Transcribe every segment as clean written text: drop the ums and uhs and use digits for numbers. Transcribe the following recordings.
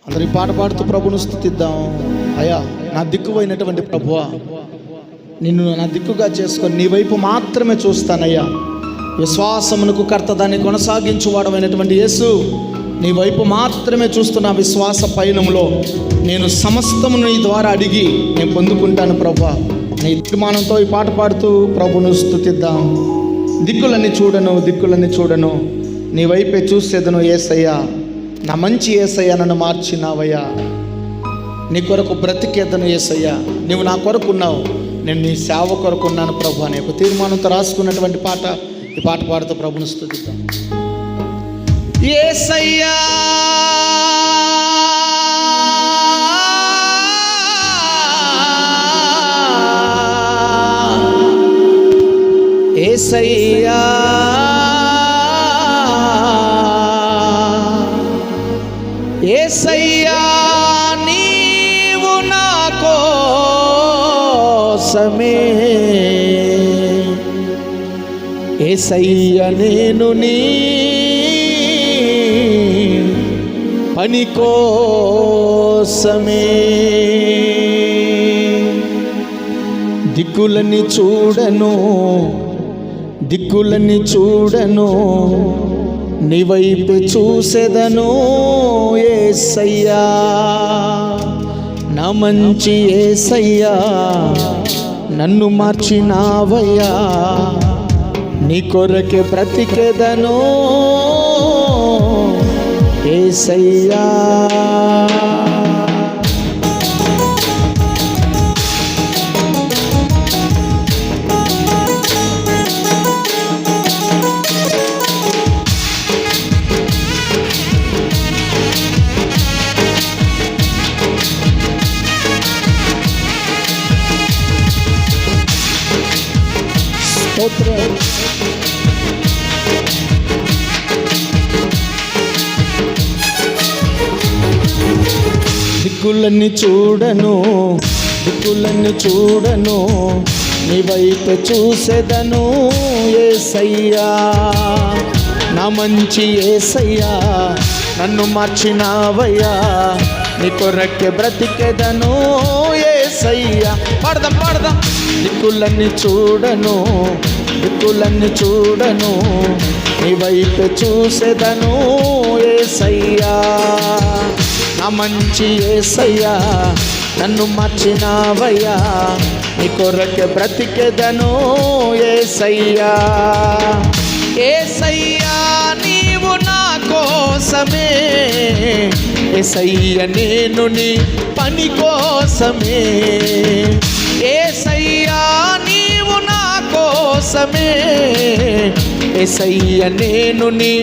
అందరి పాట పాడుతూ ప్రభును స్తుతిద్దాం. అయ్యా, నా దిక్కువైనటువంటి ప్రభువా, నిన్ను నా దిక్కుగా చేసుకొని నీ వైపు మాత్రమే చూస్తానయ్యా. విశ్వాసమునకు కర్త, దాన్ని కొనసాగించువాడమైనటువంటి యేసు, నీ వైపు మాత్రమే చూస్తున్న విశ్వాస పయనంలో నేను సమస్తము నీ ద్వారా అడిగి నేను పొందుకుంటాను ప్రభువా. నీ తీర్మానంతో ఈ పాట పాడుతూ ప్రభును స్తుతిద్దాం. దిక్కులన్నీ చూడను, నీ వైపే చూసేదను యేసయ్యా. నా మంచి యేసయ్యా, నన్ను మార్చినావయ్యా. నీ కొరకు బ్రతికేదను యేసయ్యా. నువ్వు నా కొరకు ఉన్నావు, నేను నీ సేవ కొరకు ఉన్నాను ప్రభు అనే ఒక తీర్మానంతో రాసుకున్నటువంటి పాట ఈ పాట పాడుతూ ప్రభుని స్తుతిద్దాం. యేసయ్యా యేసయ్యా యేసయ్యా, నీవు నా కోసమే, యేసయ్యా నేను నీ పని కోసమే. దిక్కులన్నీ చూడను, నీ వైపు చూసేదను యేసయ్యా. నా మంచి యేసయ్యా, నన్ను మార్చినావయ్యా. నీ కొరకే బ్రతికేదను యేసయ్యా. దిక్కులన్నీ చూడను, నీ వైపు చూసేదను యేసయ్యా. నా మంచి యేసయ్యా, నన్ను మార్చినావయ్యా. నీ కొరకే బ్రతికేదను యేసయ్యా. పాడదాం. దిక్కులన్నీ చూడను, నీ వైపు చూసేదను యేసయ్యా. నా మంచి యేసయ్యా, నన్ను మార్చినావయ్యా. నీ కొరకే బ్రతికేదను యేసయ్యా. యేసయ్యా, నీవు నా కోసమే, యేసయ్యా నేను నీ పని కోసమే. యేసయ్యా, నీవు నా కోసమే, యేసయ్యా నేను నీ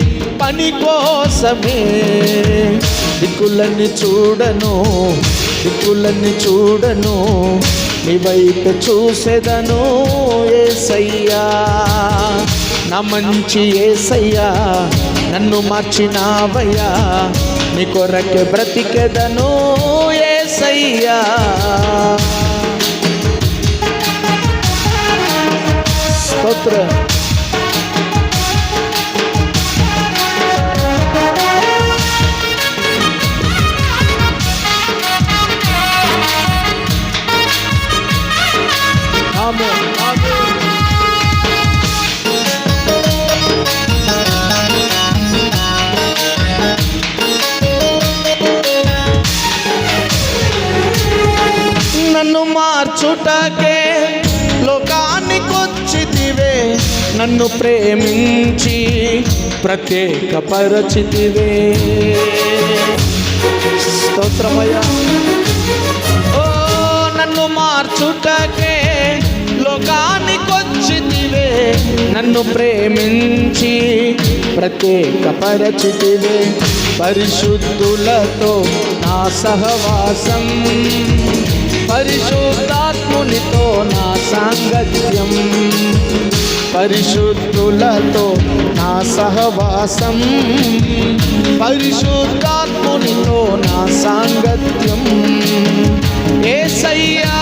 పని కోసమే. దిక్కులన్నీ చూడను, నీ వైపు చూసేదను యేసయ్యా. నా మంచి యేసయ్యా, నన్ను మార్చినావయ్యా. నీ కొరకే బ్రతికేదను యేసయ్యా. స్తోత్రం. నన్ను మార్చుటకే లోకానికొచ్చితివే, నన్ను ప్రేమించి ప్రత్యేకపరచితివే. స్తోత్రమయ్యా. ఓ నన్ను మార్చుటకే లోకానికొచ్చితివే, నన్ను ప్రేమించి ప్రత్యేకపరచితివే. పరిశుద్ధులతో నా సహవాసం, పరిశుద్ధాత్మునితో నా సాంగత్యం. పరిశుద్ధులతో నా సహవాసం, పరిశుద్ధాత్మునితో నా సాంగత్యం. యేసయ్యా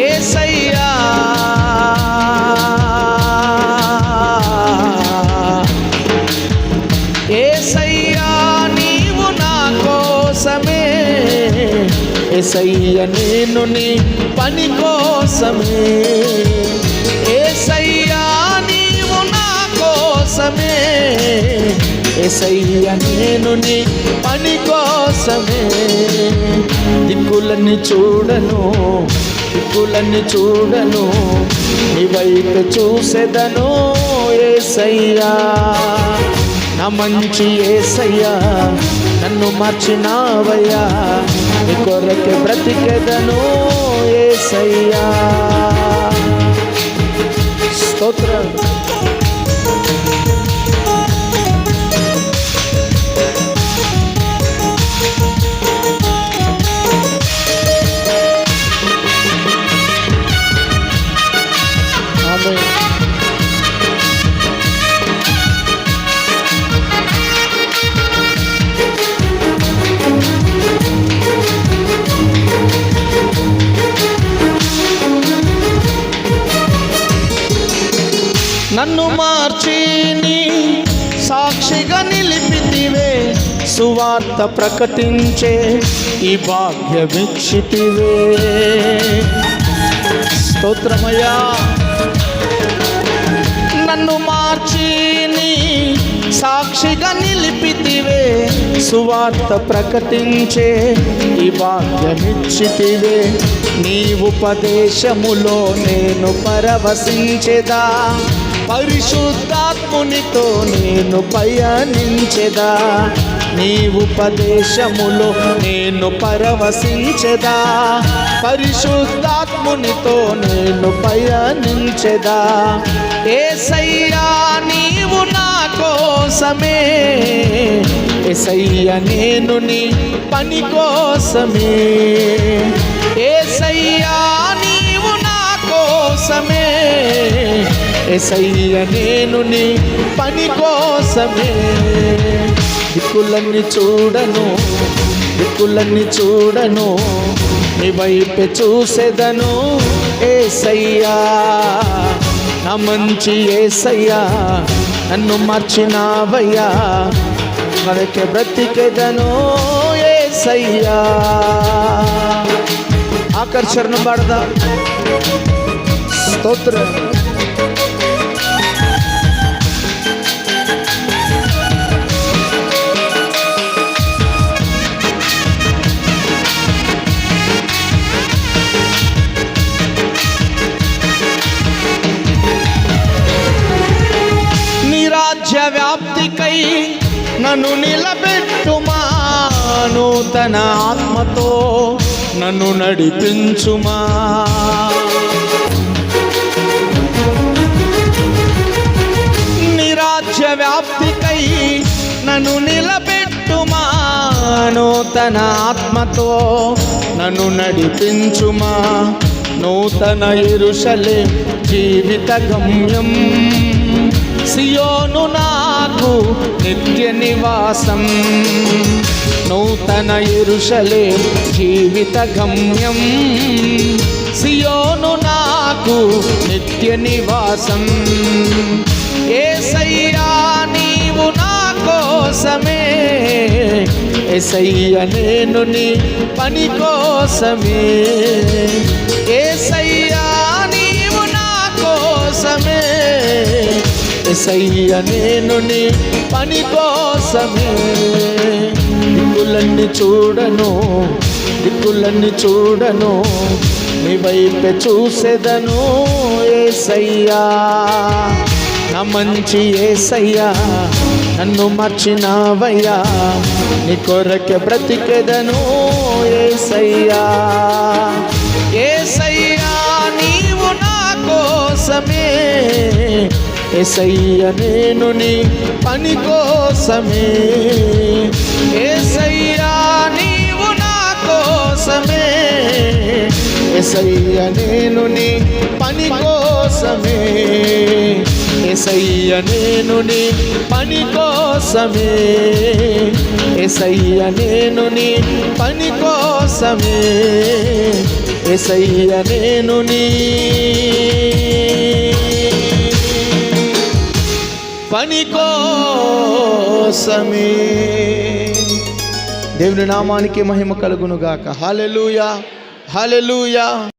యేసయ్యా యేసయ్య నేను నీ పని కోసమే, యేసయ్యా నీవు నా కోసమే, యేసయ్య నేను నీ పని కోసమే. దిక్కులన్నీ చూడను, దిక్కులన్నీ చూడను, నీ వైపు చూసేదను యేసయ్యా. నా మంచి యేసయ్యా నన్ను మార్చినావయ్యా, నీ కొరకే బ్రతికెదను యేసయ్యా. స్తోత్రం. ఆమేన్. నన్ను మార్చి నీ సాక్షిగా నిలిపితివే, సువార్త ప్రకటించే ఈ భాగ్యమిచ్చితివే. స్తోత్రమయ్యా. నన్ను మార్చి నీ సాక్షిగా నిలిపితివే, సువార్త ప్రకటించే ఈ భాగ్యమిచ్చితివే. నీ ఉపదేశములో నేను పరవశించెదా, పరిశుద్ధాత్మునితో నేను పయనించెదా. నీ ఉపదేశములో నేను పరవశించెదా, పరిశుద్ధాత్మునితో నేను పయనించెదా. యేసయ్యా నీవు నా కోసమే, యేసయ్య నేను నీ పని కోసమే, యేసయ్యా నీవు నా కోసమే, యేసయ్య నేను నీ పని కోసమే. దిక్కులన్నీ చూడను, దిక్కులన్నీ చూడను, నీ వైపే చూసేదను యేసయ్యా. నా మంచి యేసయ్యా నన్ను మార్చినావయ్యా, మనకే బ్రతికెదను యేసయ్యా. ఆకర్షణ పడదా. స్తోత్రం. రాజ్య వ్యాప్తికై నన్ను నిలబెట్టుమా, నూతన ఆత్మతో నన్ను నడిపించుమా. నీ రాజ్య వ్యాప్తికై నన్ను నిలబెట్టుమా, నూతన ఆత్మతో నన్ను నడిపించుమా. నూతన యెరూషలేం జీవిత గమ్యం, సియోను నాకు నిత్య నివాసం. నూతన యెరూషలేం జీవిత గమ్యం, సియోను నాకు నిత్య నివాసం. యేసయ్యా నీవు నా కోసమే, యేసయ్య నేను నీ పని కోసమే, యేసయ్యా నీవు నా కోసమే, యేసయ్య నేను నీ పని కోసమే. దిక్కులన్నీ చూడను, దిక్కులన్నీ చూడను, నీ వైపే చూసేదను యేసయ్యా. నా మంచి యేసయ్యా నన్ను మార్చినావయ్యా, నీ కొరకే బ్రతికెదను యేసయ్యా. యేసయ్యా నీవు నా కోసమే, యేసయ్య నేను నీ పని కోసమే, యేసయ్యా నీవు నా కోసమే, యేసయ్య నేను నీ పని కోసమే, యేసయ్య నేను నీ పని కోసమే, యేసయ్య నేను నీ పని కోసమే, యేసయ్య నేను నీ పని కోసమే. దేవుని నామానికి మహిమ కలుగును గాక. హల్లెలూయా, హల్లెలూయా.